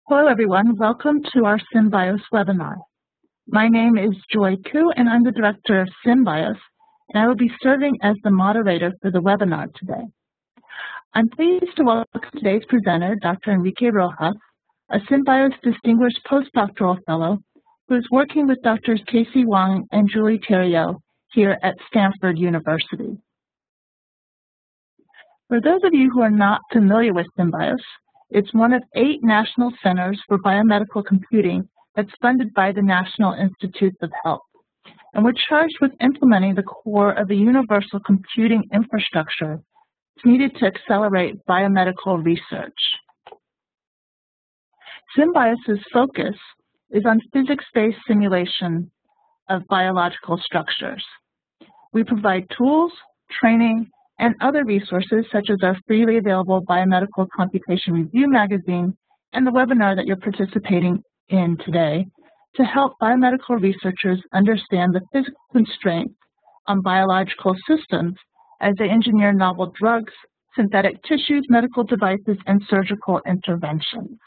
Hello everyone, welcome to our SymBios webinar. My name is Joy Koo and I'm the Director of SymBios, and I will be serving as the moderator for the webinar today. I'm pleased to welcome today's presenter, Dr. Enrique Rojas, a SymBios Distinguished Postdoctoral Fellow who is working with Drs. KC Huang and Julie Theriault here at Stanford University. For those of you who are not familiar with SymBios, it's one of 8 national centers for biomedical computing that's funded by the National Institutes of Health. And we're charged with implementing the core of a universal computing infrastructure needed to accelerate biomedical research. SymBios' focus is on physics-based simulation of biological structures. We provide tools, training, and other resources such as our freely available Biomedical Computation Review magazine and the webinar that you're participating in today to help biomedical researchers understand the physical constraints on biological systems as they engineer novel drugs, synthetic tissues, medical devices, and surgical interventions.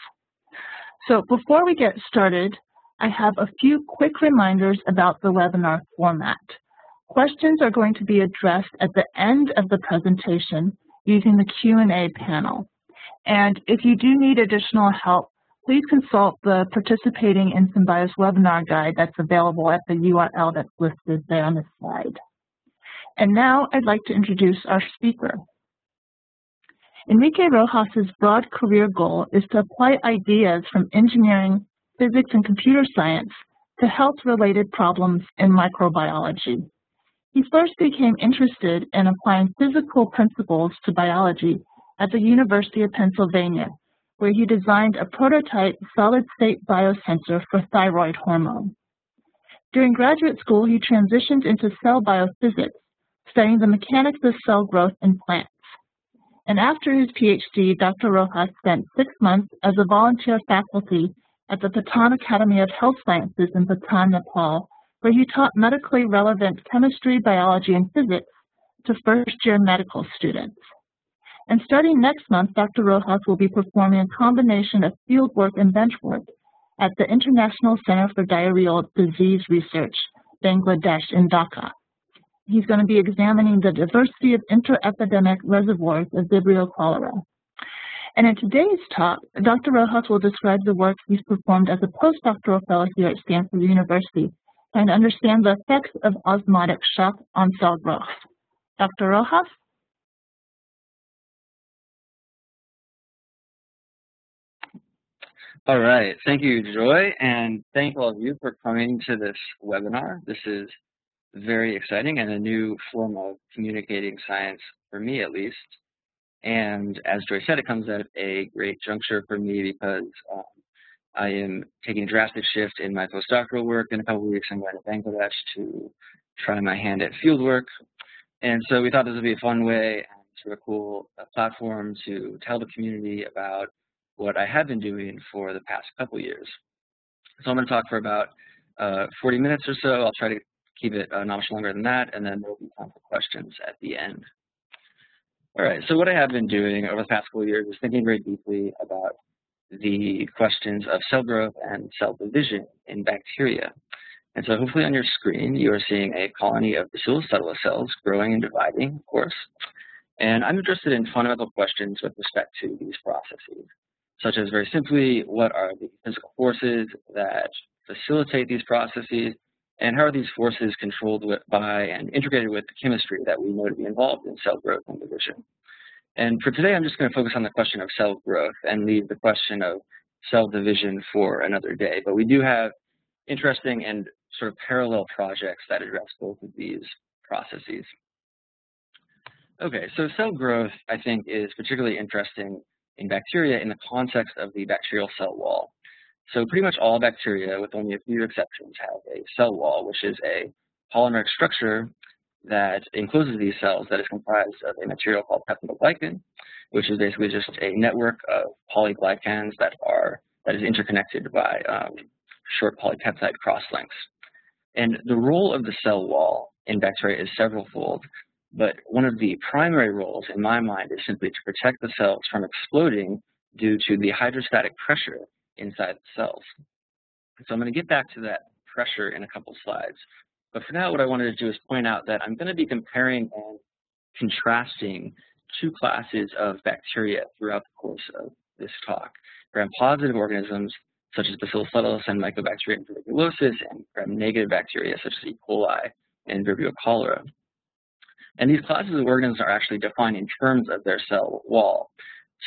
So before we get started, I have a few quick reminders about the webinar format. Questions are going to be addressed at the end of the presentation using the Q&A panel. And if you do need additional help, please consult the Participating in SymBios webinar guide that's available at the URL that's listed there on the slide. And now I'd like to introduce our speaker. Enrique Rojas' broad career goal is to apply ideas from engineering, physics, and computer science to health-related problems in microbiology. He first became interested in applying physical principles to biology at the University of Pennsylvania, where he designed a prototype solid-state biosensor for thyroid hormone. During graduate school, he transitioned into cell biophysics, studying the mechanics of cell growth in plants. And after his PhD, Dr. Rojas spent 6 months as a volunteer faculty at the Patan Academy of Health Sciences in Patan, Nepal, where he taught medically relevant chemistry, biology, and physics to first-year medical students. And starting next month, Dr. Rojas will be performing a combination of fieldwork and bench work at the International Center for Diarrheal Disease Research, Bangladesh in Dhaka. He's going to be examining the diversity of interepidemic reservoirs of Vibrio cholera. And in today's talk, Dr. Rojas will describe the work he's performed as a postdoctoral fellow here at Stanford University, trying to understand the effects of osmotic shock on cell growth. Dr. Rojas? All right, thank you, Joy, and thank all of you for coming to this webinar. This is very exciting and a new form of communicating science for me, at least. And as Joy said, it comes at a great juncture for me because I am taking a drastic shift in my postdoctoral work. In a couple of weeks, I'm going to Bangladesh to try my hand at fieldwork. And so we thought this would be a fun way and sort of cool platform to tell the community about what I have been doing for the past couple of years. So I'm going to talk for about 40 minutes or so. I'll try to keep it not much longer than that, and then there will be time for questions at the end. All right, so what I have been doing over the past couple of years is thinking very deeply about the questions of cell growth and cell division in bacteria. And so hopefully on your screen, you are seeing a colony of Bacillus subtilis cells growing and dividing, of course. And I'm interested in fundamental questions with respect to these processes, such as very simply, what are the physical forces that facilitate these processes, and how are these forces controlled by and integrated with the chemistry that we know to be involved in cell growth and division. And for today, I'm just going to focus on the question of cell growth and leave the question of cell division for another day. But we do have interesting and sort of parallel projects that address both of these processes. Okay, so cell growth, I think, is particularly interesting in bacteria in the context of the bacterial cell wall. So pretty much all bacteria, with only a few exceptions, have a cell wall, which is a polymeric structure that encloses these cells that is comprised of a material called peptidoglycan, which is basically just a network of polyglycans that is interconnected by short polypeptide cross-links. And the role of the cell wall in bacteria is several-fold, but one of the primary roles in my mind is simply to protect the cells from exploding due to the hydrostatic pressure inside the cells. So I'm going to get back to that pressure in a couple slides. But for now, what I wanted to do is point out that I'm going to be comparing and contrasting two classes of bacteria throughout the course of this talk. Gram-positive organisms such as Bacillus subtilis and Mycobacterium tuberculosis, and gram-negative bacteria such as E. coli and Vibrio cholera. And these classes of organisms are actually defined in terms of their cell wall.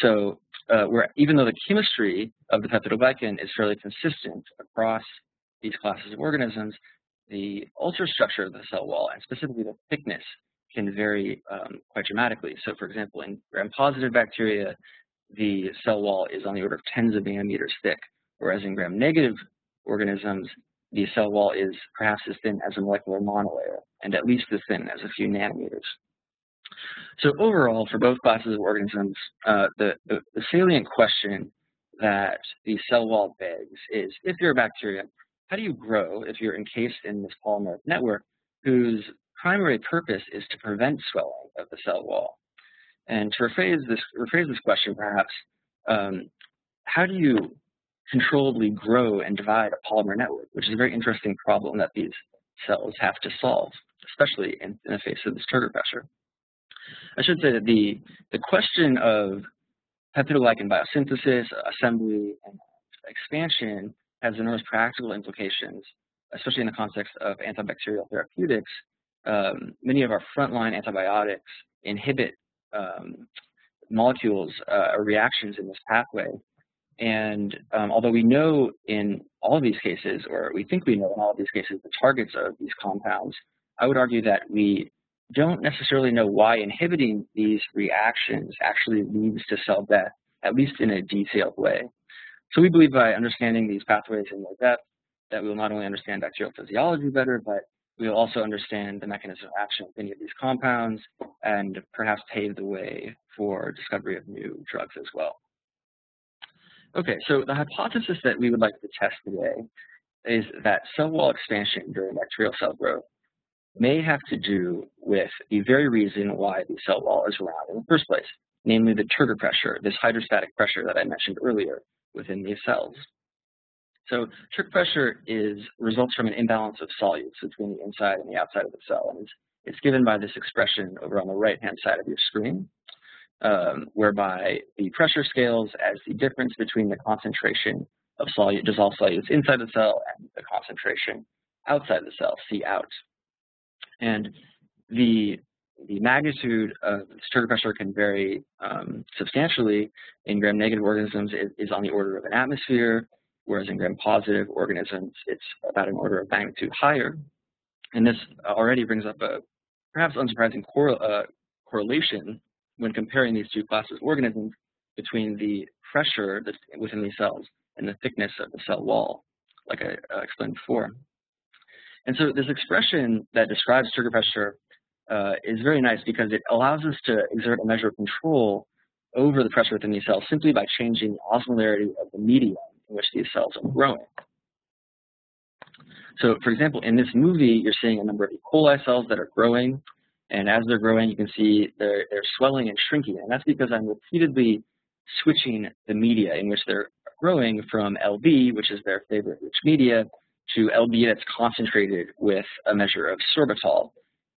So even though the chemistry of the peptidoglycan is fairly consistent across these classes of organisms, the ultrastructure of the cell wall, and specifically the thickness, can vary quite dramatically. So for example, in gram-positive bacteria, the cell wall is on the order of tens of nanometers thick, whereas in gram-negative organisms, the cell wall is perhaps as thin as a molecular monolayer, and at least as thin as a few nanometers. So overall, for both classes of organisms, the salient question that the cell wall begs is, if you're a bacteria, how do you grow if you're encased in this polymeric network whose primary purpose is to prevent swelling of the cell wall? And to rephrase this question, perhaps, how do you controllably grow and divide a polymer network, which is a very interesting problem that these cells have to solve, especially in the face of this turgor pressure. I should say that the question of peptidoglycan biosynthesis, assembly, and expansion has enormous practical implications, especially in the context of antibacterial therapeutics. Many of our frontline antibiotics inhibit molecules or reactions in this pathway. And although we know in all of these cases, or we think we know in all of these cases, the targets of these compounds, I would argue that we don't necessarily know why inhibiting these reactions actually leads to cell death, at least in a detailed way. So we believe by understanding these pathways in more depth, that we will not only understand bacterial physiology better, but we will also understand the mechanism of action of any of these compounds and perhaps pave the way for discovery of new drugs as well. Okay, so the hypothesis that we would like to test today is that cell wall expansion during bacterial cell growth may have to do with the very reason why the cell wall is around in the first place, namely the turgor pressure, this hydrostatic pressure that I mentioned earlier within these cells. So turgor pressure results from an imbalance of solutes between the inside and the outside of the cell, and it's given by this expression over on the right-hand side of your screen, whereby the pressure scales as the difference between the concentration of dissolved solutes inside the cell and the concentration outside the cell, C out. And the magnitude of turgor pressure can vary substantially. In gram-negative organisms, it is on the order of an atmosphere, whereas in gram-positive organisms, it's about an order of magnitude higher. And this already brings up a perhaps unsurprising correlation when comparing these two classes of organisms between the pressure that's within these cells and the thickness of the cell wall, like I explained before. And so this expression that describes turgor pressure is very nice because it allows us to exert a measure of control over the pressure within these cells simply by changing the osmolarity of the medium in which these cells are growing. So for example, in this movie, you're seeing a number of E. coli cells that are growing. And as they're growing, you can see they're swelling and shrinking. And that's because I'm repeatedly switching the media in which they're growing from LB, which is their favorite rich media, to LB that's concentrated with a measure of sorbitol.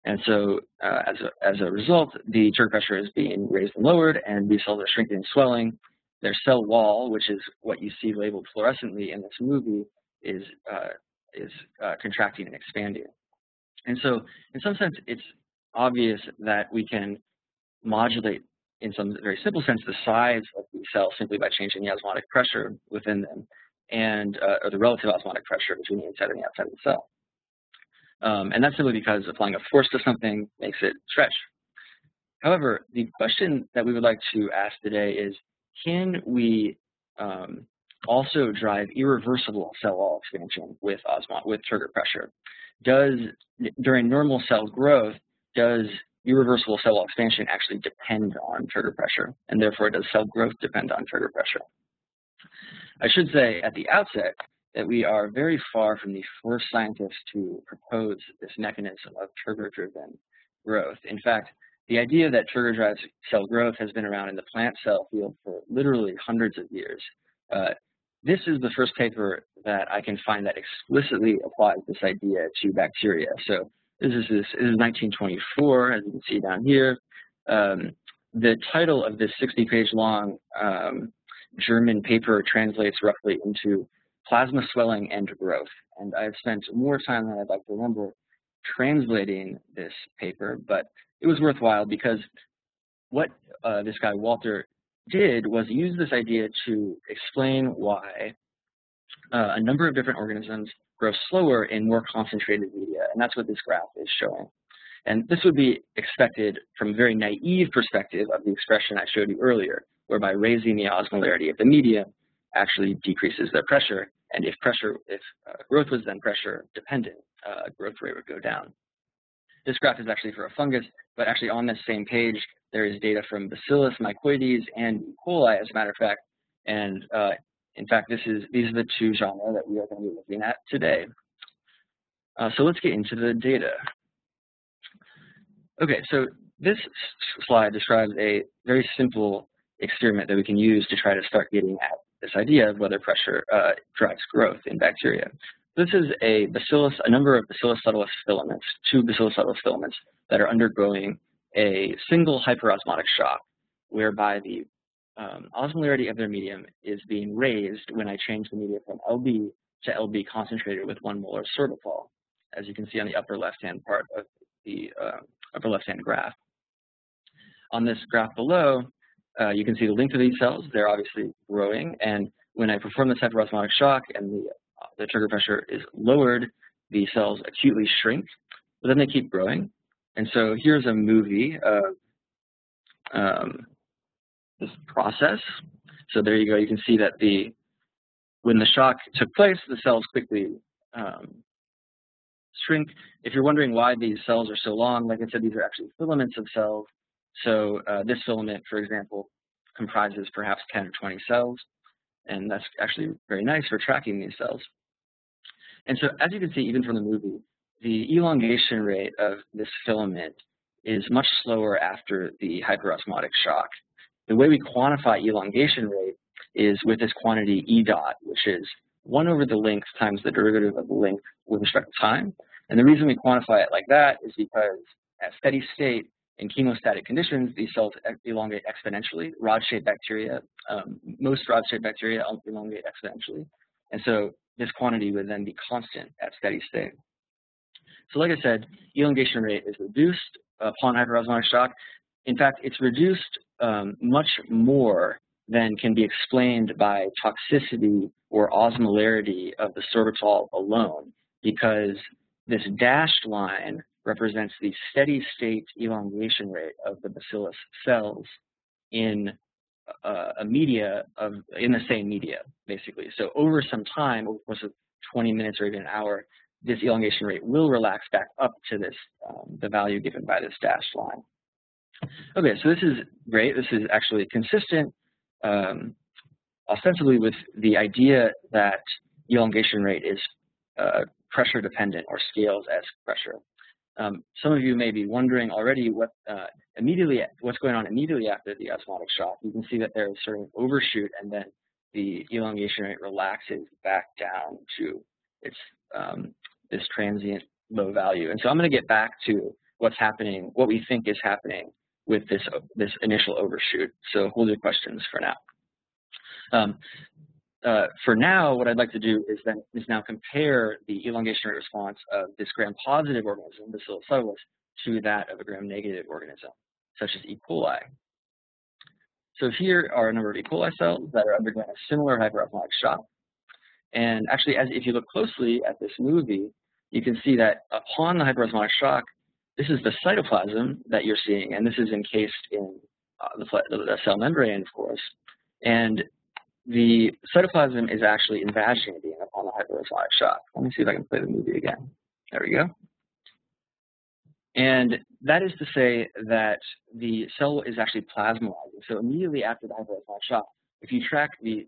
And so as a result, the turgor pressure is being raised and lowered, and these cells are shrinking and swelling. Their cell wall, which is what you see labeled fluorescently in this movie, is contracting and expanding. And so in some sense, it's obvious that we can modulate, in some very simple sense, the size of these cells simply by changing the osmotic pressure within them, and or the relative osmotic pressure between the inside and the outside of the cell. And that's simply because applying a force to something makes it stretch. However, the question that we would like to ask today is, can we also drive irreversible cell wall expansion with turgor pressure? During normal cell growth, does irreversible cell wall expansion actually depend on turgor pressure? And therefore, does cell growth depend on turgor pressure? I should say at the outset that we are very far from the first scientists to propose this mechanism of turgor-driven growth. In fact, the idea that turgor drives cell growth has been around in the plant cell field for literally hundreds of years. this is the first paper that I can find that explicitly applies this idea to bacteria. So this is 1924, as you can see down here. The title of this 60-page long German paper translates roughly into plasma swelling and growth. And I've spent more time than I'd like to remember translating this paper, but it was worthwhile because what this guy Walter did was use this idea to explain why a number of different organisms grow slower in more concentrated media, and that's what this graph is showing. And this would be expected from a very naive perspective of the expression I showed you earlier, whereby raising the osmolarity of the media actually decreases their pressure, and if growth was then pressure dependent, growth rate would go down. This graph is actually for a fungus, but actually on this same page, there is data from Bacillus, mycoides, and E. coli, as a matter of fact. And in fact, these are the two genera that we are going to be looking at today. So let's get into the data. Okay, so this slide describes a very simple experiment that we can use to try to start getting at this idea of whether pressure drives growth in bacteria. This is a number of Bacillus subtilis filaments, 2 Bacillus subtilis filaments that are undergoing a single hyperosmotic shock, whereby the osmolarity of their medium is being raised when I change the media from LB to LB concentrated with 1 molar sorbitol, as you can see on the upper left-hand part of the upper left-hand graph. On this graph below, you can see the length of these cells. They're obviously growing, and when I perform this hyperosmotic shock and the trigger pressure is lowered, the cells acutely shrink, but then they keep growing. And so here's a movie of this process. So there you go. You can see that when the shock took place, the cells quickly shrink. If you're wondering why these cells are so long, like I said, these are actually filaments of cells. So this filament, for example, comprises perhaps 10 or 20 cells, and that's actually very nice for tracking these cells. And so as you can see, even from the movie, the elongation rate of this filament is much slower after the hyperosmotic shock. The way we quantify elongation rate is with this quantity E dot, which is 1 over the length times the derivative of the length with respect to time. And the reason we quantify it like that is because at steady state, in chemostatic conditions, these cells elongate exponentially. Rod-shaped bacteria, most rod-shaped bacteria elongate exponentially. And so this quantity would then be constant at steady state. So like I said, elongation rate is reduced upon hyperosmotic shock. In fact, it's reduced much more than can be explained by toxicity or osmolarity of the sorbitol alone, because this dashed line represents the steady state elongation rate of the Bacillus cells in in the same media, basically. So over some time, over the course of 20 minutes or even an hour, this elongation rate will relax back up to this the value given by this dashed line. Okay, so this is great. This is actually consistent ostensibly with the idea that elongation rate is pressure dependent or scales as pressure. Some of you may be wondering already what's going on immediately after the osmotic shock. You can see that there is sort of an overshoot, and then the elongation rate relaxes back down to its this transient low value. And so I'm going to get back to what's happening, what we think is happening with this initial overshoot. So hold your questions for now. For now, what I'd like to do is now compare the elongation rate response of this gram-positive organism, Bacillus subtilis, to that of a gram-negative organism, such as E. coli. So here are a number of E. coli cells that are undergoing a similar hyperosmotic shock. And actually, if you look closely at this movie, you can see that upon the hyperosmotic shock, this is the cytoplasm that you're seeing, and this is encased in the cell membrane, of course. And the cytoplasm is actually invaginating upon the hyperosmotic shock. Let me see if I can play the movie again. There we go. And that is to say that the cell is actually plasmalizing. So immediately after the hyperosmotic shock, if you track the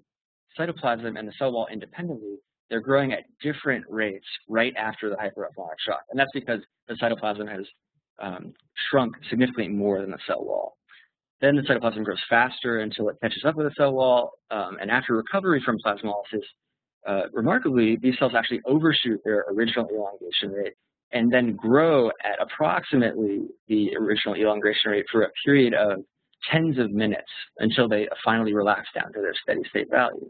cytoplasm and the cell wall independently, they're growing at different rates right after the hyperosmotic shock. And that's because the cytoplasm has shrunk significantly more than the cell wall. Then the cytoplasm grows faster until it catches up with the cell wall, and after recovery from plasmolysis, remarkably, these cells actually overshoot their original elongation rate and then grow at approximately the original elongation rate for a period of tens of minutes until they finally relax down to their steady state value.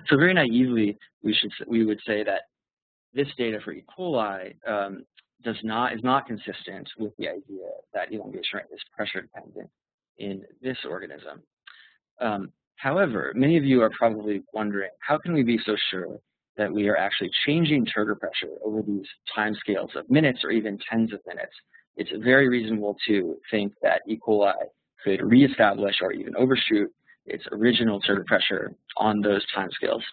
So very naively, we would say that this data for E. coli is not consistent with the idea that elongation rate is pressure dependent in this organism. However, many of you are probably wondering, how can we be so sure that we are actually changing turgor pressure over these time scales of minutes or even tens of minutes? It's very reasonable to think that E. coli could reestablish or even overshoot its original turgor pressure on those time scales.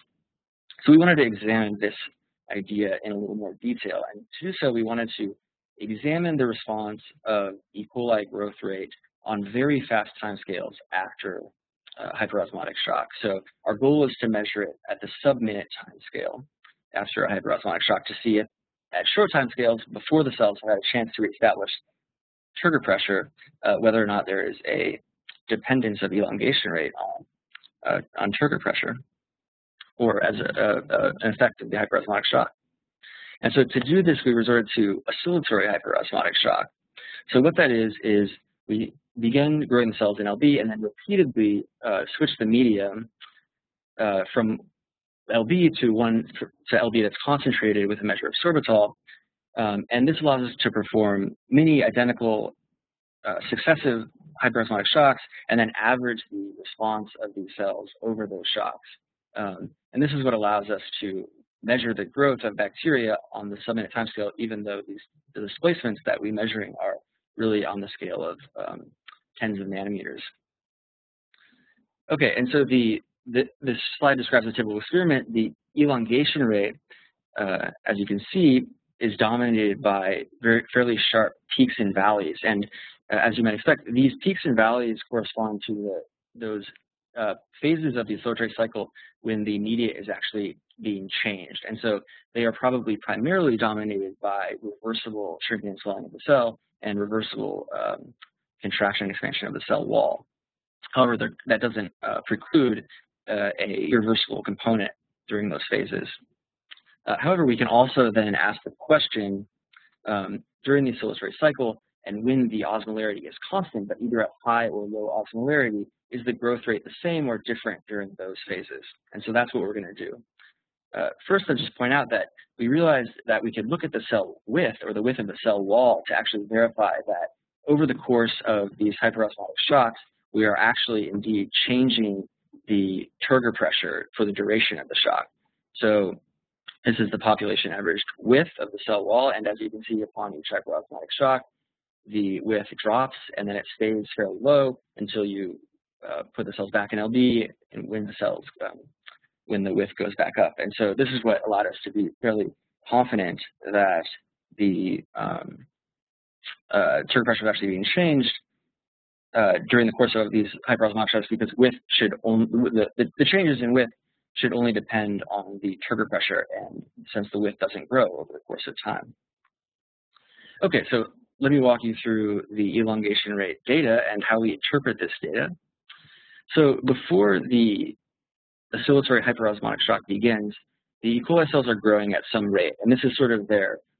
So we wanted to examine this idea in a little more detail, and to do so we wanted to examine the response of E. coli growth rate on very fast time scales after hyperosmotic shock. So our goal is to measure it at the sub-minute time scale after a hyperosmotic shock to see if at short time scales before the cells have had a chance to reestablish turgor pressure, whether or not there is a dependence of elongation rate on turgor pressure, or as an effect of the hyperosmotic shock. And so to do this, we resorted to oscillatory hyperosmotic shock. So what that is we begin growing the cells in LB and then repeatedly switch the medium from LB to LB that's concentrated with a measure of sorbitol. And this allows us to perform many identical successive hyperosmotic shocks and then average the response of these cells over those shocks. And this is what allows us to measure the growth of bacteria on the sub-minute time scale, even though the displacements that we're measuring are really on the scale of tens of nanometers. Okay, and so this slide describes a typical experiment. The elongation rate, as you can see, is dominated by fairly sharp peaks and valleys. And as you might expect, these peaks and valleys correspond to those phases of the oscillatory cycle when the media is actually being changed. And so they are probably primarily dominated by reversible shrinking and swelling of the cell and reversible contraction and expansion of the cell wall. However, that doesn't preclude a irreversible component during those phases. However, we can also then ask the question during the oscillatory cycle, and when the osmolarity is constant, but either at high or low osmolarity, is the growth rate the same or different during those phases? And so that's what we're going to do. First, I'll just point out that we realized that we could look at the cell width or the width of the cell wall to actually verify that over the course of these hyperosmotic shocks, we are actually indeed changing the turgor pressure for the duration of the shock. So this is the population averaged width of the cell wall, and as you can see upon each hyperosmotic shock, the width drops and then it stays fairly low until you put the cells back in LB and when the width goes back up. And so this is what allowed us to be fairly confident that the turgor pressure is actually being changed during the course of these hyperosmotic shocks, because width should only the changes in width should only depend on the turgor pressure, and since the width doesn't grow over the course of time. Okay, so let me walk you through the elongation rate data and how we interpret this data. So before the oscillatory hyperosmotic shock begins, the E. coli cells are growing at some rate, and this is sort of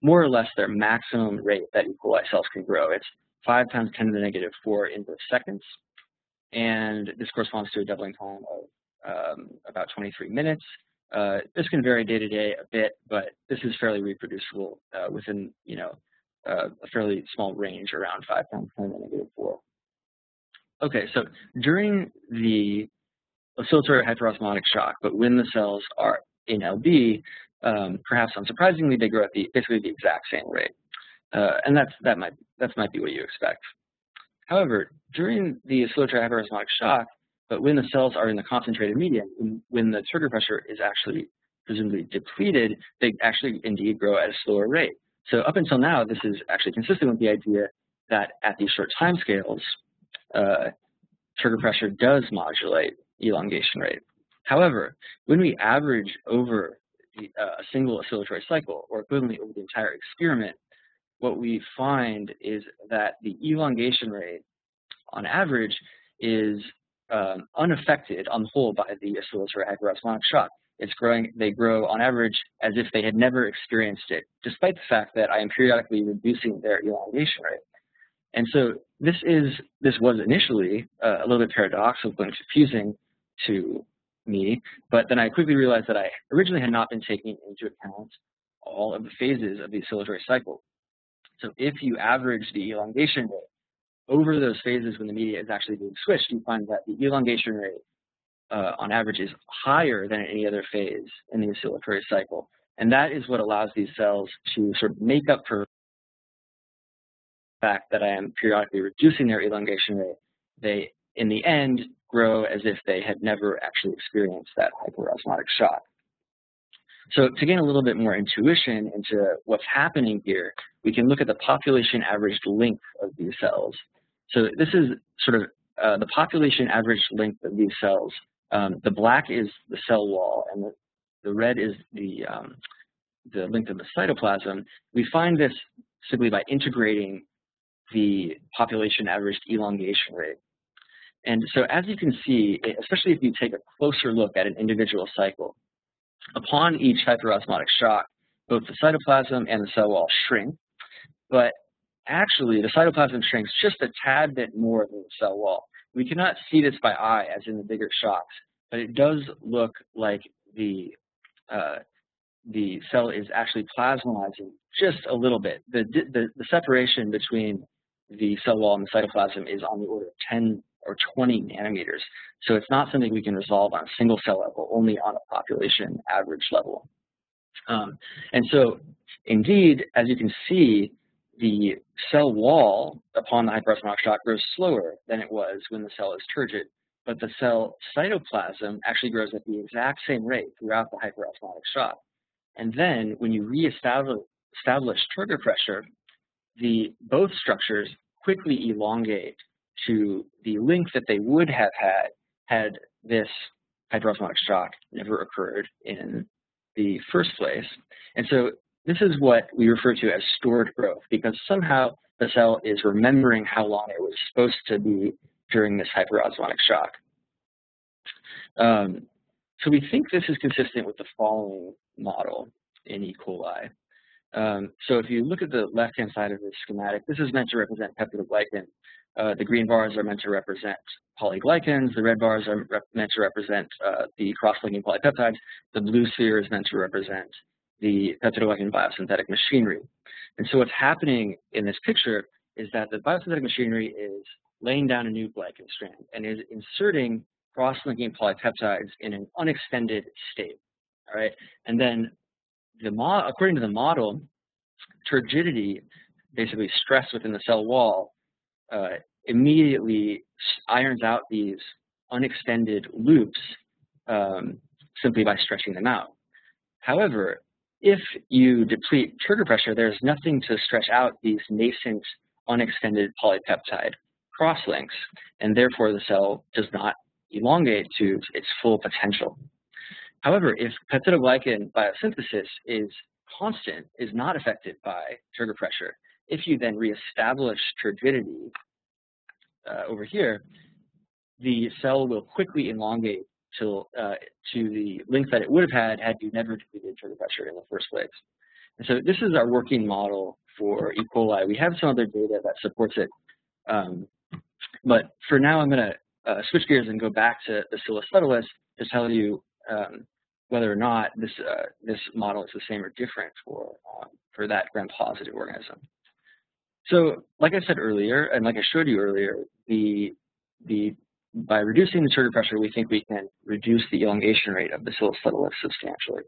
more or less their maximum rate that E. coli cells can grow. It's 5 times 10 to the negative 4 inverse seconds, and this corresponds to a doubling time of about 23 minutes. This can vary day to day a bit, but this is fairly reproducible within a fairly small range, around 5 times 10 to the negative 4. Okay, so during the oscillatory hyperosmotic shock, but when the cells are in LB, perhaps unsurprisingly, they grow at basically the exact same rate, and that might be what you expect. However, during the oscillatory hyperosmotic shock, but when the cells are in the concentrated medium, when the turgor pressure is actually presumably depleted, they actually indeed grow at a slower rate. So up until now, this is actually consistent with the idea that at these short time scales, turgor pressure does modulate elongation rate. However, when we average over a single oscillatory cycle, or equivalently over the entire experiment, what we find is that the elongation rate on average, is unaffected on the whole by the oscillatory hyperosmotic shock. They grow on average as if they had never experienced it, despite the fact that I am periodically reducing their elongation rate. And so this was initially a little bit paradoxical and confusing to me, but then I quickly realized that I originally had not been taking into account all of the phases of the oscillatory cycle. So if you average the elongation rate over those phases when the media is actually being switched, you find that the elongation rate on average is higher than any other phase in the oscillatory cycle. And that is what allows these cells to sort of make up for the fact that I am periodically reducing their elongation rate. They, in the end, grow as if they had never actually experienced that hyperosmotic shock. So to gain a little bit more intuition into what's happening here, we can look at the population averaged length of these cells. So this is sort of the population averaged length of these cells. The black is the cell wall, and the red is the length of the cytoplasm. We find this simply by integrating the population averaged elongation rate. And so as you can see, especially if you take a closer look at an individual cycle, upon each hyperosmotic shock, both the cytoplasm and the cell wall shrink, but actually the cytoplasm shrinks just a tad bit more than the cell wall. We cannot see this by eye as in the bigger shocks, but it does look like the cell is actually plasmalizing just a little bit. The separation between the cell wall and the cytoplasm is on the order of 10 or 20 nanometers. So it's not something we can resolve on a single cell level, only on a population average level. And so indeed, as you can see, the cell wall upon the hyperosmotic shock grows slower than it was when the cell is turgid, but the cell cytoplasm actually grows at the exact same rate throughout the hyperosmotic shock. And then when you reestablish trigger pressure, both structures quickly elongate to the length that they would have had this hyperosmotic shock never occurred in the first place. And so this is what we refer to as stored growth, because somehow the cell is remembering how long it was supposed to be during this hyperosmotic shock. So we think this is consistent with the following model in E. coli. So if you look at the left-hand side of this schematic, this is meant to represent peptidoglycan. The green bars are meant to represent polyglycans. The red bars are meant to represent the cross-linking polypeptides. The blue sphere is meant to represent the peptidoglycan biosynthetic machinery. And so what's happening in this picture is that the biosynthetic machinery is laying down a new glycan strand and is inserting cross-linking polypeptides in an unextended state. All right, and then according to the model, turgidity, basically stress within the cell wall, immediately irons out these unextended loops simply by stretching them out. However, if you deplete trigger pressure, there's nothing to stretch out these nascent unextended polypeptide crosslinks, and therefore the cell does not elongate to its full potential. However, if peptidoglycan biosynthesis is constant, is not affected by trigger pressure, if you then reestablish turgidity over here, the cell will quickly elongate to the length that it would have had you never depleted trigger pressure in the first place. And so this is our working model for E. coli. We have some other data that supports it, but for now I'm going to switch gears and go back to Bacillus subtilis to tell you whether or not this model is the same or different for that gram-positive organism. So, like I said earlier, and like I showed you earlier, by reducing the trigger pressure, we think we can reduce the elongation rate of Bacillus subtilis substantially.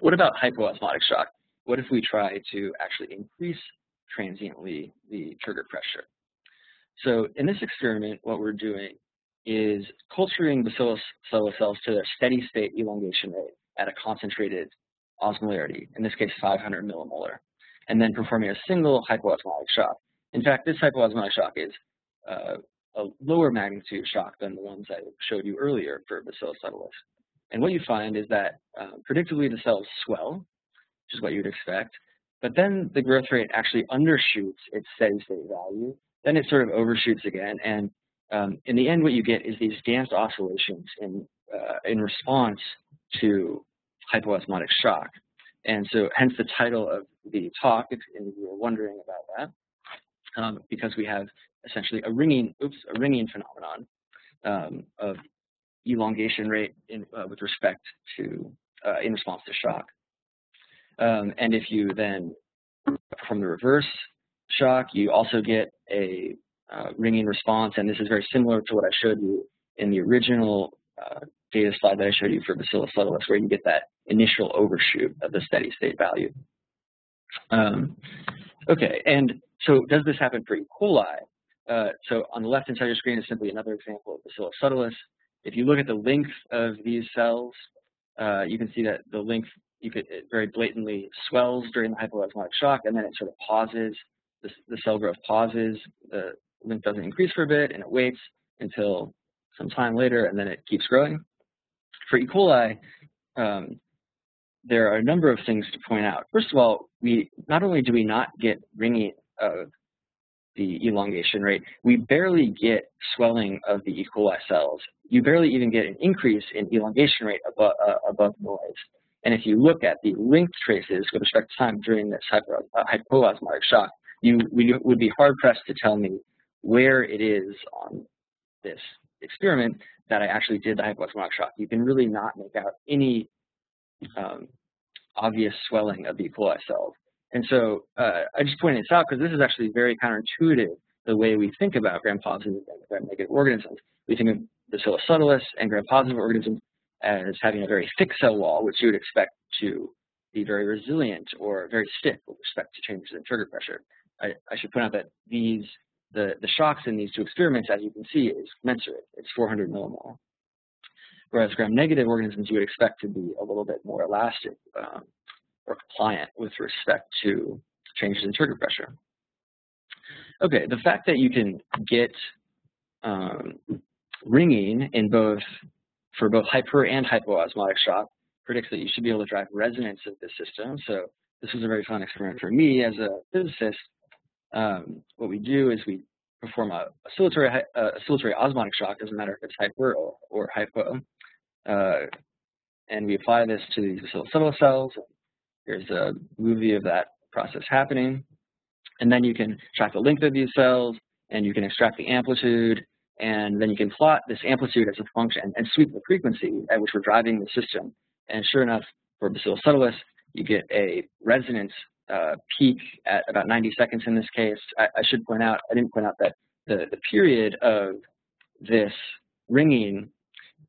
What about hypoosmotic shock? What if we try to actually increase transiently the trigger pressure? So, in this experiment, what we're doing is culturing Bacillus subtilis cells to their steady state elongation rate at a concentrated osmolarity, in this case 500 millimolar, and then performing a single hypoosmotic shock. In fact, this hypoosmotic shock is a lower magnitude shock than the ones I showed you earlier for Bacillus subtilis. And what you find is that predictably the cells swell, which is what you'd expect, but then the growth rate actually undershoots its steady state value then it sort of overshoots again, and in the end, what you get is these damped oscillations in response to hypoosmotic shock. And so hence the title of the talk, if you were wondering about that, because we have essentially a ringing phenomenon of elongation rate with respect to in response to shock. And if you then perform the reverse shock, you also get a ringing response, and this is very similar to what I showed you in the original data slide that I showed you for Bacillus subtilis, where you get that initial overshoot of the steady state value. Okay, and so does this happen for E. coli? So on the left-hand side of your screen is simply another example of Bacillus subtilis. If you look at the length of these cells, you can see that the length, it very blatantly swells during the hypoosmotic shock, and then it sort of pauses. The cell growth pauses. The length doesn't increase for a bit, and it waits until some time later, and then it keeps growing. For E. coli, there are a number of things to point out. First of all, not only do we not get ringing of the elongation rate, we barely get swelling of the E. coli cells. You barely even get an increase in elongation rate above noise. And if you look at the length traces with respect to time during this hypoosmotic shock, you would be hard-pressed to tell me where it is on this experiment that I actually did the hypoosmotic shock. You can really not make out any obvious swelling of the E. coli cells. And so I just pointed this out because this is actually very counterintuitive the way we think about gram-positive and gram-negative organisms. We think of Bacillus subtilis and gram-positive organisms as having a very thick cell wall, which you would expect to be very resilient or very stiff with respect to changes in trigger pressure. I should point out that the shocks in these two experiments, as you can see, is commensurate. It's 400 millimole. Whereas gram-negative organisms you would expect to be a little bit more elastic or compliant with respect to changes in trigger pressure. Okay, the fact that you can get ringing for both hyper and hypoosmotic shock predicts that you should be able to drive resonance of the system. So this was a very fun experiment for me as a physicist. What we do is we perform a oscillatory osmotic shock, doesn't matter if it's hyper or hypo, and we apply this to these Bacillus subtilis cells. Here's a movie of that process happening, and then you can track the length of these cells, and you can extract the amplitude, and then you can plot this amplitude as a function and sweep the frequency at which we're driving the system. And sure enough, for Bacillus subtilis, you get a resonance peak at about 90 seconds in this case. I should point out, I didn't point out that the period of this ringing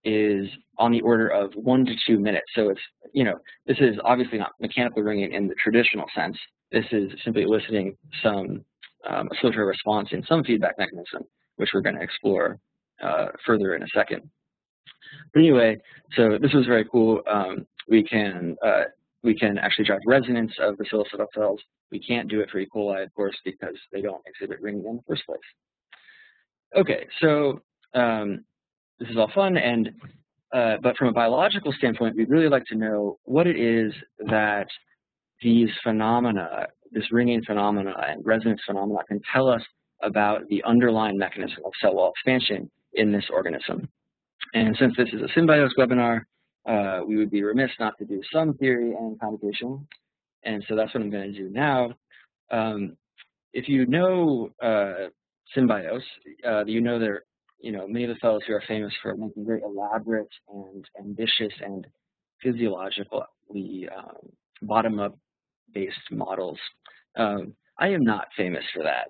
is on the order of 1 to 2 minutes. So it's, this is obviously not mechanical ringing in the traditional sense. This is simply eliciting some oscillatory response in some feedback mechanism, which we're going to explore further in a second. But anyway, so this was very cool. We can actually drive resonance of the Bacillus subtilis cells. We can't do it for E. coli, of course, because they don't exhibit ringing in the first place. Okay, so this is all fun, and but from a biological standpoint, we'd really like to know what it is that these phenomena, this ringing phenomena and resonance phenomena, can tell us about the underlying mechanism of cell wall expansion in this organism. And since this is a Symbiose webinar, we would be remiss not to do some theory and computation, and so that's what I'm going to do now. If you know Symbiose, you know there, many of the fellows who are famous for making very elaborate and ambitious and physiologically bottom-up based models. I am not famous for that.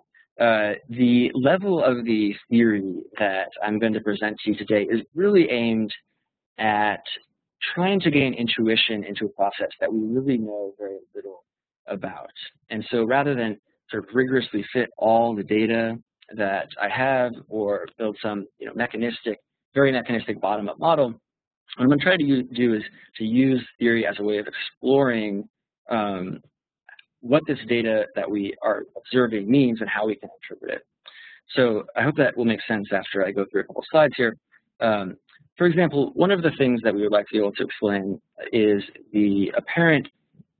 The level of the theory that I'm going to present to you today is really aimed at trying to gain intuition into a process that we really know very little about. And so rather than sort of rigorously fit all the data that I have or build some very mechanistic bottom-up model, what I'm going to try to do is to use theory as a way of exploring what this data that we are observing means and how we can interpret it. So I hope that will make sense after I go through a couple slides here. For example, one of the things that we would like to be able to explain is the apparent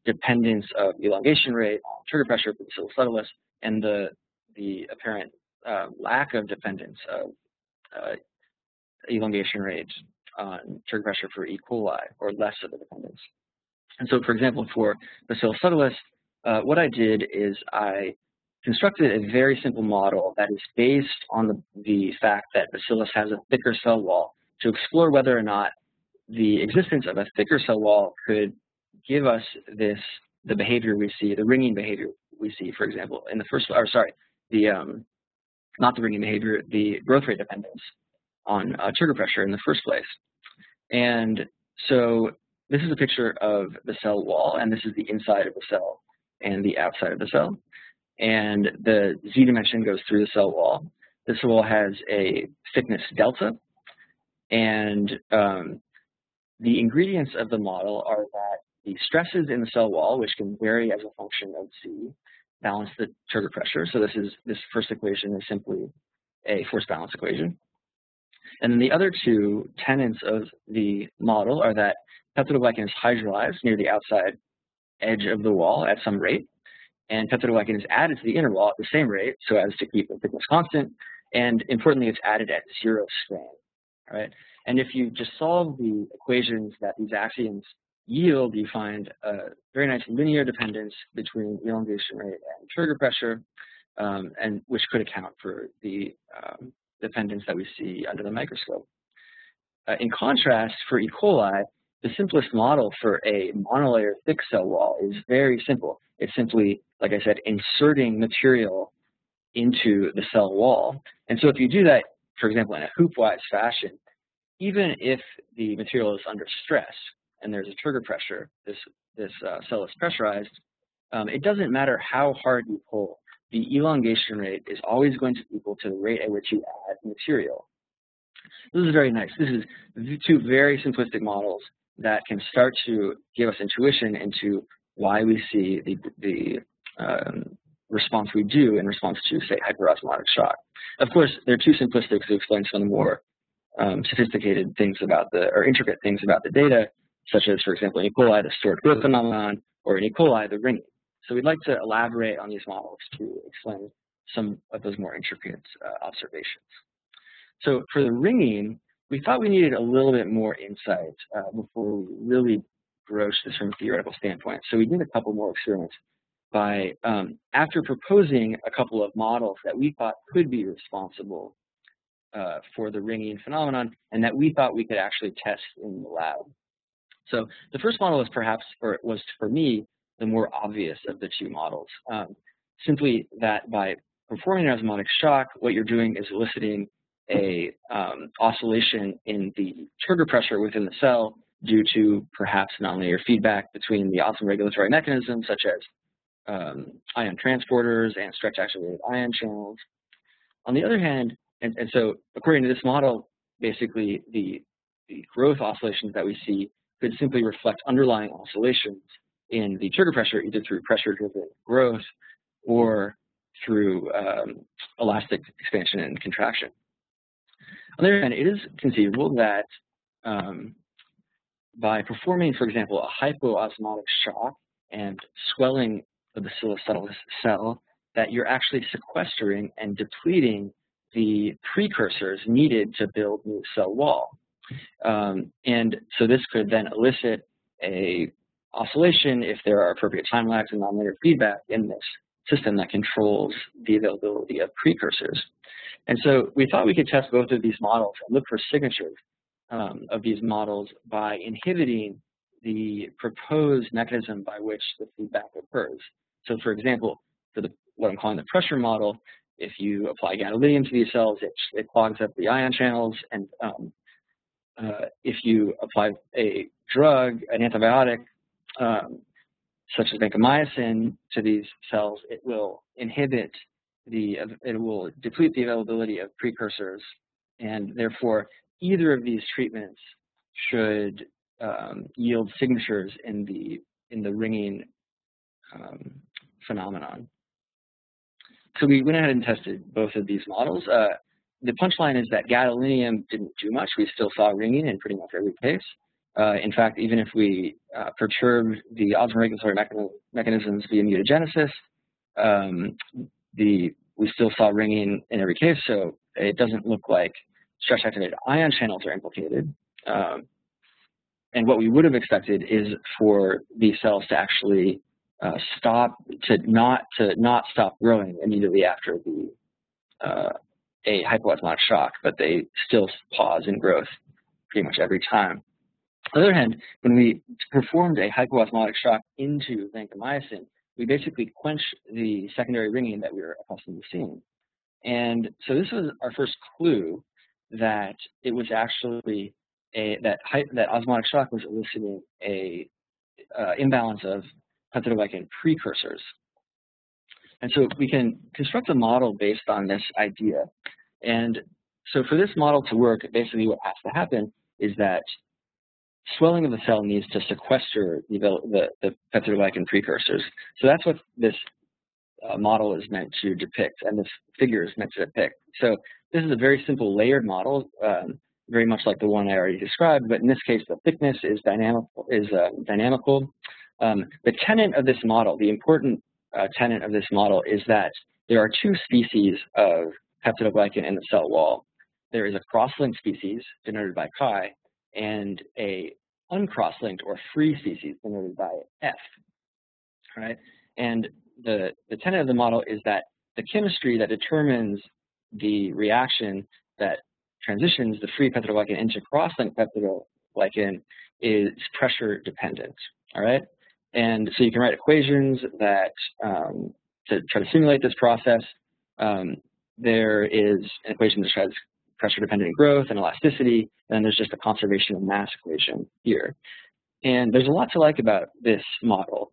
dependence of elongation rate on trigger pressure for Bacillus subtilis and the apparent lack of dependence of elongation rate on turgor pressure for E. coli, or less of a dependence. And so, for example, for Bacillus subtilis, what I did is I constructed a very simple model that is based on the fact that Bacillus has a thicker cell wall to explore whether or not the existence of a thicker cell wall could give us the behavior we see, the ringing behavior we see, for example, in the first, or sorry, not the ringing behavior, the growth rate dependence on turgor pressure in the first place. And so this is a picture of the cell wall, and this is the inside of the cell and the outside of the cell. And the Z dimension goes through the cell wall. This wall has a thickness delta, and the ingredients of the model are that the stresses in the cell wall, which can vary as a function of Z, balance the turgor pressure. So this first equation is simply a force balance equation. And then the other two tenets of the model are that peptidoglycan is hydrolyzed near the outside edge of the wall at some rate, and peptidoglycan is added to the inner wall at the same rate so as to keep the thickness constant, and importantly, it's added at 0 strain, right? And if you just solve the equations that these axioms yield, you find a very nice linear dependence between elongation rate and turgor pressure, and which could account for the dependence that we see under the microscope. In contrast, for E. coli, the simplest model for a monolayer thick cell wall is very simple. It's simply, like I said, inserting material into the cell wall. And so if you do that, for example, in a hoopwise fashion, even if the material is under stress and there's a turgor pressure, this cell is pressurized, it doesn't matter how hard you pull. The elongation rate is always going to be equal to the rate at which you add material. This is very nice. This is two very simplistic models that can start to give us intuition into why we see the response we do in response to, say, hyperosmotic shock. Of course, they're too simplistic to explain some of the more sophisticated things about or intricate things about the data, such as, for example, in E. coli, the stored growth phenomenon, or in E. coli, the ringing. So we'd like to elaborate on these models to explain some of those more intricate observations. So for the ringing, we thought we needed a little bit more insight before we really broached this from a theoretical standpoint. So we did a couple more experiments by, after proposing a couple of models that we thought could be responsible for the ringing phenomenon and that we thought we could actually test in the lab. So the first model is perhaps, or was for me, the more obvious of the two models. Simply that by performing an osmotic shock, what you're doing is eliciting a oscillation in the turgor pressure within the cell due to perhaps nonlinear feedback between the osmoregulatory mechanisms such as ion transporters and stretch activated ion channels. On the other hand, and so according to this model, basically the growth oscillations that we see could simply reflect underlying oscillations in the turgor pressure, either through pressure-driven growth or through elastic expansion and contraction. On the other hand, it is conceivable that by performing, for example, a hypoosmotic shock and swelling of the Bacillus subtilis cell, that you're actually sequestering and depleting the precursors needed to build new cell wall. And so this could then elicit a oscillation if there are appropriate time-lapse and nonlinear feedback in this system that controls the availability of precursors. And so we thought we could test both of these models and look for signatures of these models by inhibiting the proposed mechanism by which the feedback occurs. So for example, for what I'm calling the pressure model, if you apply gadolinium to these cells, it clogs up the ion channels, and if you apply a drug, an antibiotic, such as vancomycin to these cells, it will deplete the availability of precursors, and therefore either of these treatments should yield signatures in the ringing phenomenon. So we went ahead and tested both of these models. The punchline is that gadolinium didn't do much. We still saw ringing in pretty much every case. In fact, even if we perturbed the osmoregulatory mechanisms via mutagenesis, we we still saw ringing in every case, so it doesn't look like stress-activated ion channels are implicated. And what we would have expected is for these cells to actually not stop growing immediately after a hypoosmotic shock, but they still pause in growth pretty much every time. On the other hand, when we performed a hypoosmotic shock into vancomycin, we basically quenched the secondary ringing that we were accustomed to seeing. And so this was our first clue that it was actually that osmotic shock was eliciting a imbalance of peptidoglycan precursors. And so we can construct a model based on this idea. And so for this model to work, basically what has to happen is that swelling of the cell needs to sequester the peptidoglycan precursors. So that's what this model is meant to depict, and this figure is meant to depict. So this is a very simple layered model, very much like the one I already described, but in this case, the thickness is dynamical. The tenet of this model, the important tenet of this model, is that there are two species of peptidoglycan in the cell wall. There is a cross-linked species, denoted by chi, and a uncross-linked or free species, denoted by F. Right? And the tenet of the model is that the chemistry that determines the reaction that transitions the free peptidoglycan into cross-linked peptidoglycan is pressure dependent. All right, and so you can write equations that to try to simulate this process. There is an equation that describes pressure dependent growth and elasticity, and then there's just a conservation of mass equation here. And there's a lot to like about this model.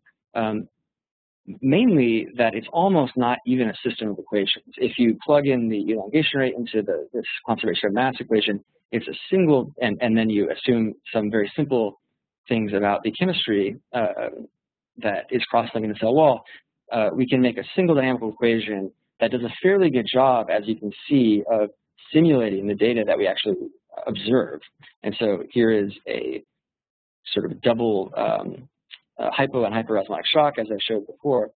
Mainly that it's almost not even a system of equations. If you plug in the elongation rate into this conservation of mass equation, it's a single, and then you assume some very simple things about the chemistry that is cross-linking the cell wall, we can make a single dynamical equation that does a fairly good job, as you can see, of simulating the data that we actually observe. And so here is a sort of double hypo and hyperosmotic shock, as I showed before,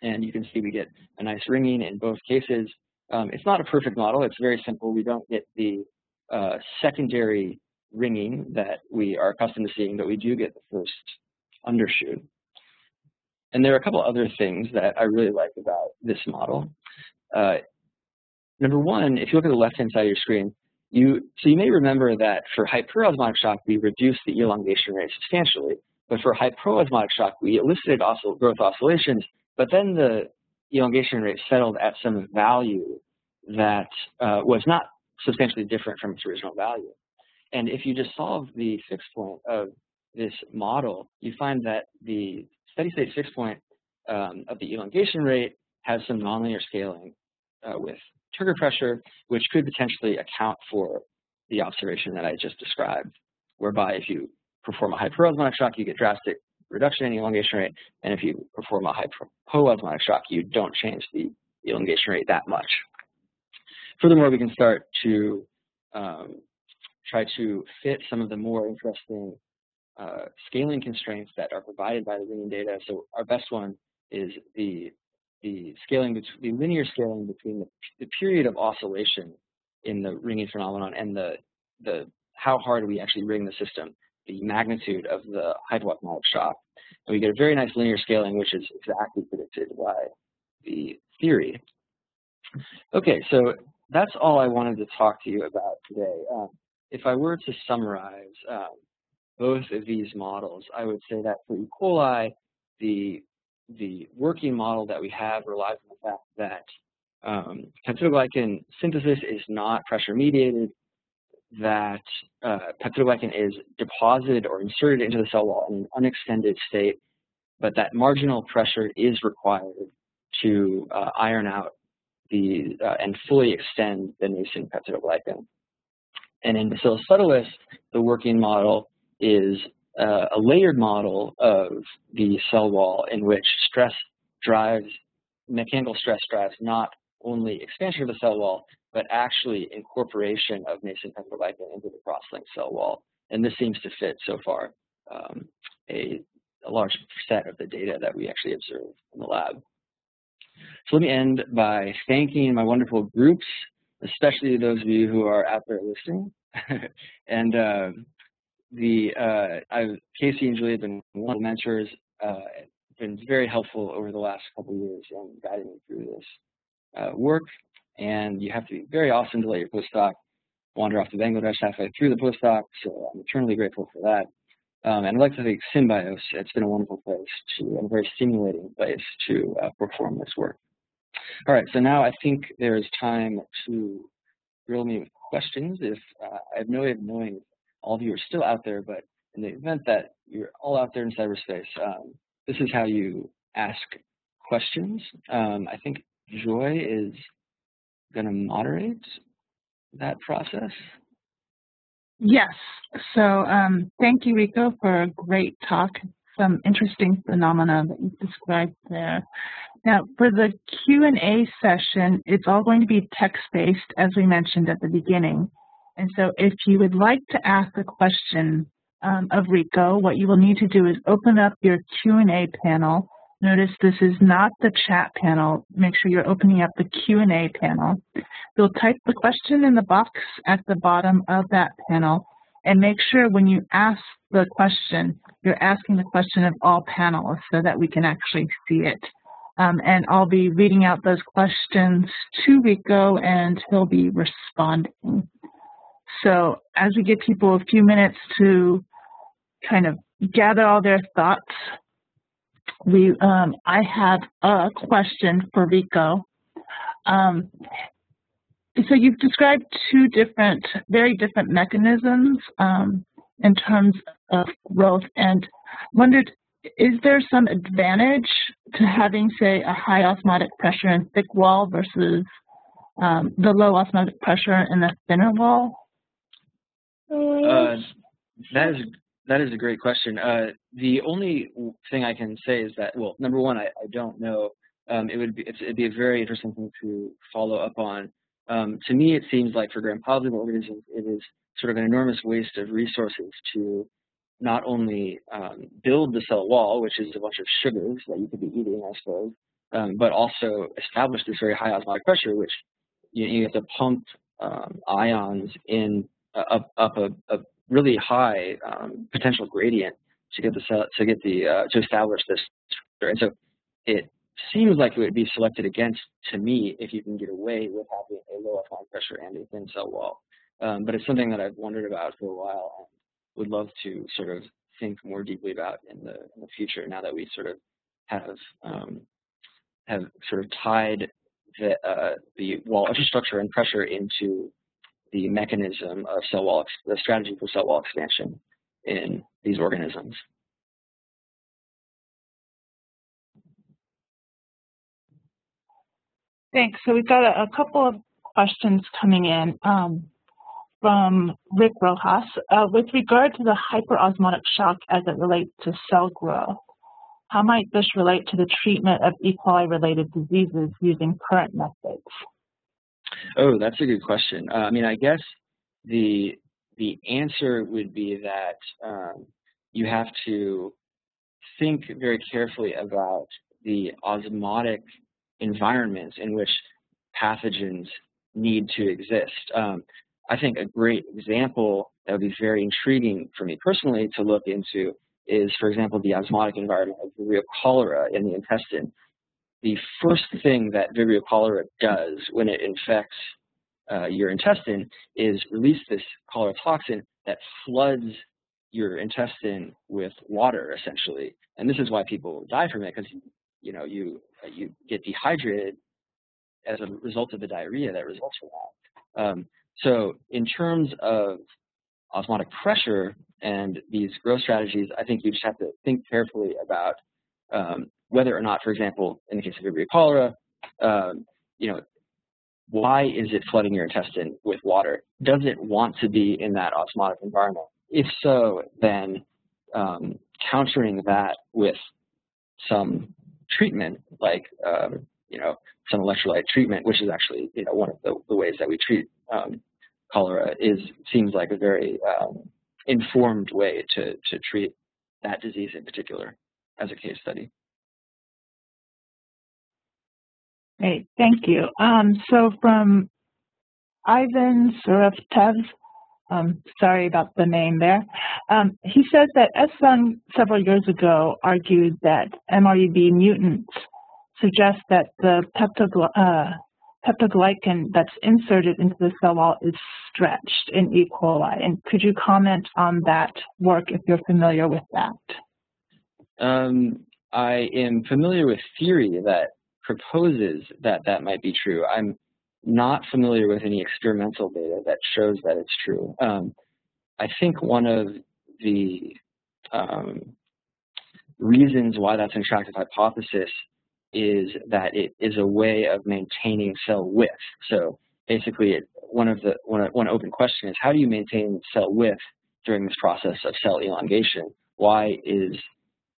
and you can see we get a nice ringing in both cases. It's not a perfect model. It's very simple. We don't get the secondary ringing that we are accustomed to seeing, but we do get the first undershoot. And there are a couple other things that I really like about this model. Number one, if you look at the left-hand side of your screen, you may remember that for hyperosmotic shock, we reduced the elongation rate substantially. But for hypoosmotic shock, we elicited growth oscillations, but then the elongation rate settled at some value that was not substantially different from its original value. And if you just solve the fixed point of this model, you find that the steady state fixed point of the elongation rate has some nonlinear scaling with trigger pressure, which could potentially account for the observation that I just described, whereby if you perform a hyperosmotic shock, you get drastic reduction in elongation rate, and if you perform a hypoosmotic shock, you don't change the elongation rate that much. Furthermore, we can start to try to fit some of the more interesting scaling constraints that are provided by the ringing data. So our best one is the linear scaling between the period of oscillation in the ringing phenomenon and the how hard we actually ring the system, the magnitude of the hypoosmotic shock. And we get a very nice linear scaling, which is exactly predicted by the theory. Okay, so that's all I wanted to talk to you about today. If I were to summarize both of these models, I would say that for E. coli, the working model that we have relies on the fact that peptidoglycan synthesis is not pressure mediated, that peptidoglycan is deposited or inserted into the cell wall in an unextended state, but that marginal pressure is required to iron out and fully extend the nascent peptidoglycan. And in Bacillus subtilis, the working model is a layered model of the cell wall in which mechanical stress drives not only expansion of the cell wall, but actually incorporation of nascent peptidoglycan into the cross-linked cell wall. And this seems to fit so far a large set of the data that we actually observe in the lab. So let me end by thanking my wonderful groups, especially those of you who are out there listening. And Casey and Julie have been wonderful mentors, been very helpful over the last couple of years in guiding me through this work. And you have to be very awesome to let your postdoc wander off to Bangladesh halfway through the postdoc, so I'm eternally grateful for that. And I'd like to thank Symbios. It's been a wonderful place and a very stimulating place to perform this work. All right, so now I think there's time to grill me with questions. If I have no way of knowing if all of you are still out there, but in the event that you're all out there in cyberspace, this is how you ask questions. I think Joy is going to moderate that process. Yes. So thank you, Rico, for a great talk. Some interesting phenomena that you described there. Now, for the Q&A session, it's all going to be text-based, as we mentioned at the beginning. And so if you would like to ask a question of Rico, what you will need to do is open up your Q&A panel. Notice this is not the chat panel. Make sure you're opening up the Q&A panel. You'll type the question in the box at the bottom of that panel, and make sure when you ask the question, you're asking the question of all panelists so that we can actually see it. And I'll be reading out those questions to Rico, and he'll be responding. So as we give people a few minutes to kind of gather all their thoughts, I have a question for Rico. So you've described two very different mechanisms in terms of growth, and wondered, is there some advantage to having, say, a high osmotic pressure and thick wall versus the low osmotic pressure in the thinner wall? That is a great question. The only thing I can say is that, well, number one, I don't know. It'd be a very interesting thing to follow up on. To me, it seems like for gram-positive organisms, it is sort of an enormous waste of resources to not only build the cell wall, which is a bunch of sugars that you could be eating, I suppose, but also establish this very high osmotic pressure, which you have to pump ions in up a really high potential gradient to get the cell to establish this structure. And so it seems like it would be selected against, to me, if you can get away with having a low osmotic pressure and a thin cell wall. But it's something that I've wondered about for a while and would love to sort of think more deeply about in the future, now that we sort of have sort of tied the wall structure and pressure into the mechanism of cell wall, the strategy for cell wall expansion in these organisms. Thanks. So we've got a couple of questions coming in from Rick Rojas. With regard to the hyperosmotic shock as it relates to cell growth, how might this relate to the treatment of E. coli-related diseases using current methods? Oh, that's a good question. I mean, I guess the answer would be that you have to think very carefully about the osmotic environments in which pathogens need to exist. I think a great example that would be very intriguing for me personally to look into is, for example, the osmotic environment of Vibrio cholera in the intestine. The first thing that Vibrio cholera does when it infects your intestine is release this cholera toxin that floods your intestine with water, essentially. And this is why people die from it, because you get dehydrated as a result of the diarrhea that results from that. So in terms of osmotic pressure and these growth strategies, I think you just have to think carefully about whether or not, for example, in the case of Vibrio cholera, why is it flooding your intestine with water? Does it want to be in that osmotic environment? If so, then countering that with some treatment, like some electrolyte treatment, which is actually one of the ways that we treat cholera, seems like a very informed way to treat that disease in particular as a case study. Great, thank you. So from Ivan Surevtev, sorry about the name there. He says that Sung several years ago argued that MREB mutants suggest that the peptidoglycan that's inserted into the cell wall is stretched in E. coli. And could you comment on that work if you're familiar with that? I am familiar with theory that proposes that that might be true. I'm not familiar with any experimental data that shows that it's true. I think one of the reasons why that's an attractive hypothesis is that it is a way of maintaining cell width. So basically, one open question is, how do you maintain cell width during this process of cell elongation? Why is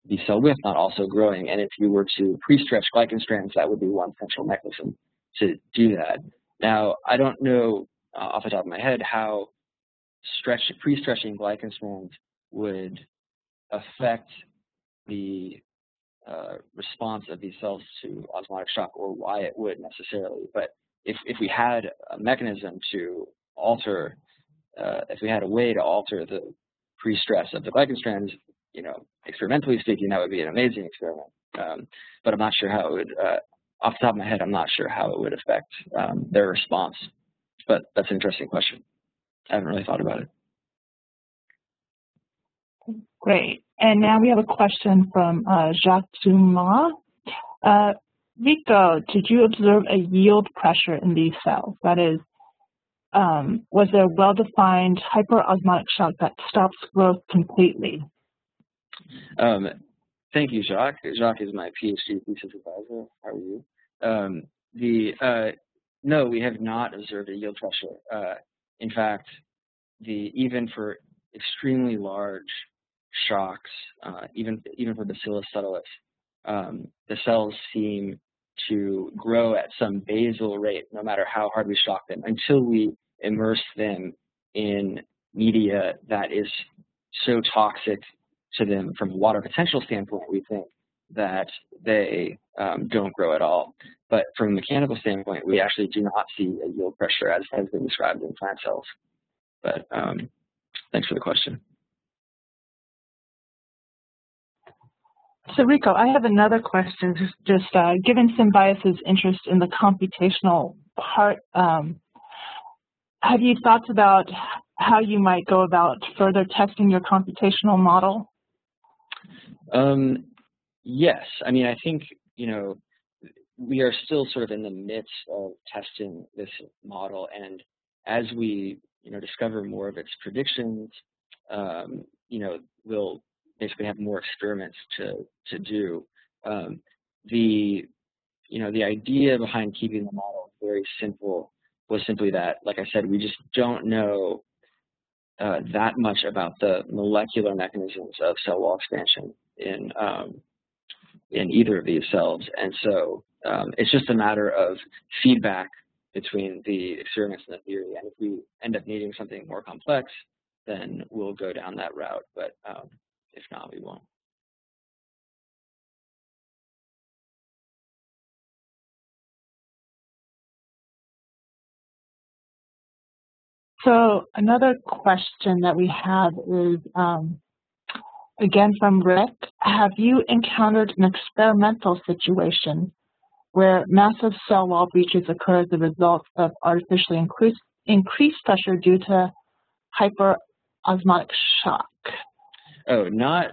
the cell width not also growing? And if you were to pre-stretch glycan strands, that would be one central mechanism to do that. Now, I don't know off the top of my head how pre-stretching glycan strands would affect the response of these cells to osmotic shock, or why it would necessarily. But if we had a mechanism to alter, if we had a way to alter the pre-stress of the glycan strands, experimentally speaking, that would be an amazing experiment. But I'm not sure how it would, off the top of my head, I'm not sure how it would affect their response. But that's an interesting question. I haven't really thought about it. Great. And now we have a question from Jacques Dumas. Rico, did you observe a yield pressure in these cells? That is, was there well-defined hyperosmotic shock that stops growth completely? Thank you, Jacques. Jacques is my PhD thesis advisor. How are you? No, we have not observed a yield pressure. In fact, even for extremely large shocks, even for Bacillus subtilis, the cells seem to grow at some basal rate, no matter how hard we shock them, until we immerse them in media that is so toxic to them from a water potential standpoint, we think that they don't grow at all. But from a mechanical standpoint, we actually do not see a yield pressure as has been described in plant cells. But thanks for the question. So Rico, I have another question, just given Symbiosis' interest in the computational part, have you thought about how you might go about further testing your computational model? Yes, I mean, I think, we are still sort of in the midst of testing this model, and as we, discover more of its predictions, we'll basically have more experiments to do. The idea behind keeping the model very simple was simply that, like I said, we just don't know that much about the molecular mechanisms of cell wall expansion in either of these cells, and so it's just a matter of feedback between the experiments and the theory. And if we end up needing something more complex, then we'll go down that route. But if not, we won't. So another question that we have is, again from Rick, have you encountered an experimental situation where massive cell wall breaches occur as a result of artificially increased pressure due to hyperosmotic shock? Oh, not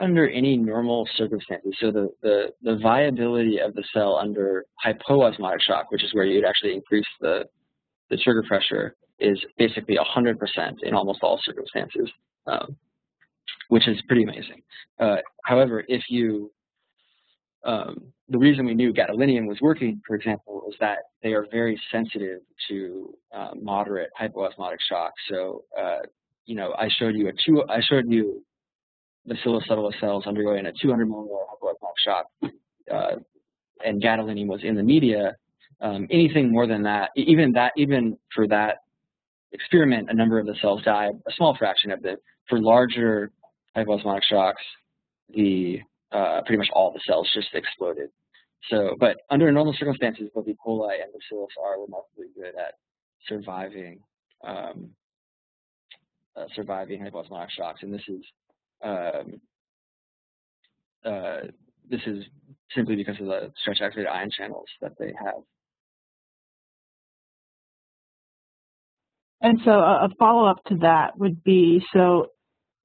under any normal circumstances. So the viability of the cell under hypoosmotic shock, which is where you'd actually increase the trigger pressure, is basically 100% in almost all circumstances, which is pretty amazing. However, if you the reason we knew gadolinium was working, for example, was that they are very sensitive to moderate hypoosmotic shock. So, I showed you Bacillus subtilis cells undergoing a 200 millimolar hypoosmotic shock, and gadolinium was in the media. Anything more than that, even for that experiment, a number of the cells died. A small fraction of them. For larger hypoosmotic shocks, pretty much all the cells just exploded. So, but under normal circumstances, both E. coli and Bacillus are remarkably good at surviving hypoosmotic shocks, and this is simply because of the stretch activated ion channels that they have. And so a follow-up to that would be, so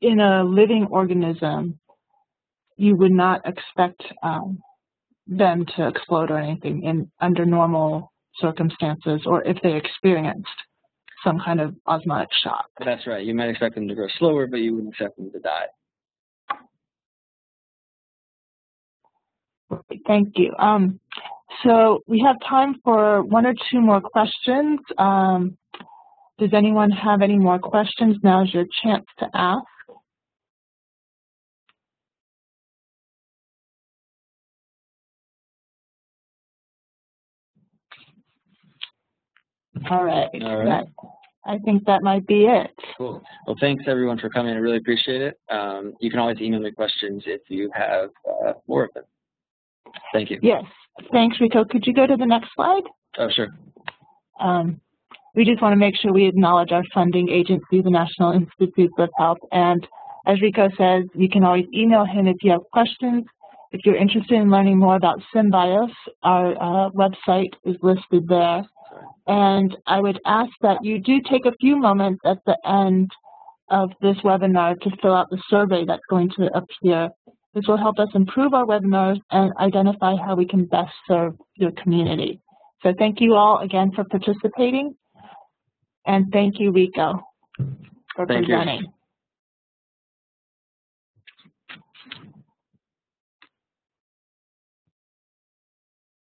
in a living organism, you would not expect them to explode or anything under normal circumstances, or if they experienced some kind of osmotic shock. That's right. You might expect them to grow slower, but you wouldn't expect them to die. Thank you. So we have time for one or two more questions. Does anyone have any more questions? Now's your chance to ask. All right. I think that might be it. Cool. Well, thanks everyone for coming. I really appreciate it. You can always email me questions if you have more of them. Thank you. Yes. Thanks, Rico. Could you go to the next slide? Oh, sure. We just want to make sure we acknowledge our funding agency, the National Institutes of Health. And as Rico says, you can always email him if you have questions. If you're interested in learning more about Symbios, our website is listed there. And I would ask that you do take a few moments at the end of this webinar to fill out the survey that's going to appear. This will help us improve our webinars and identify how we can best serve your community. So thank you all again for participating. And thank you, Rico, for presenting.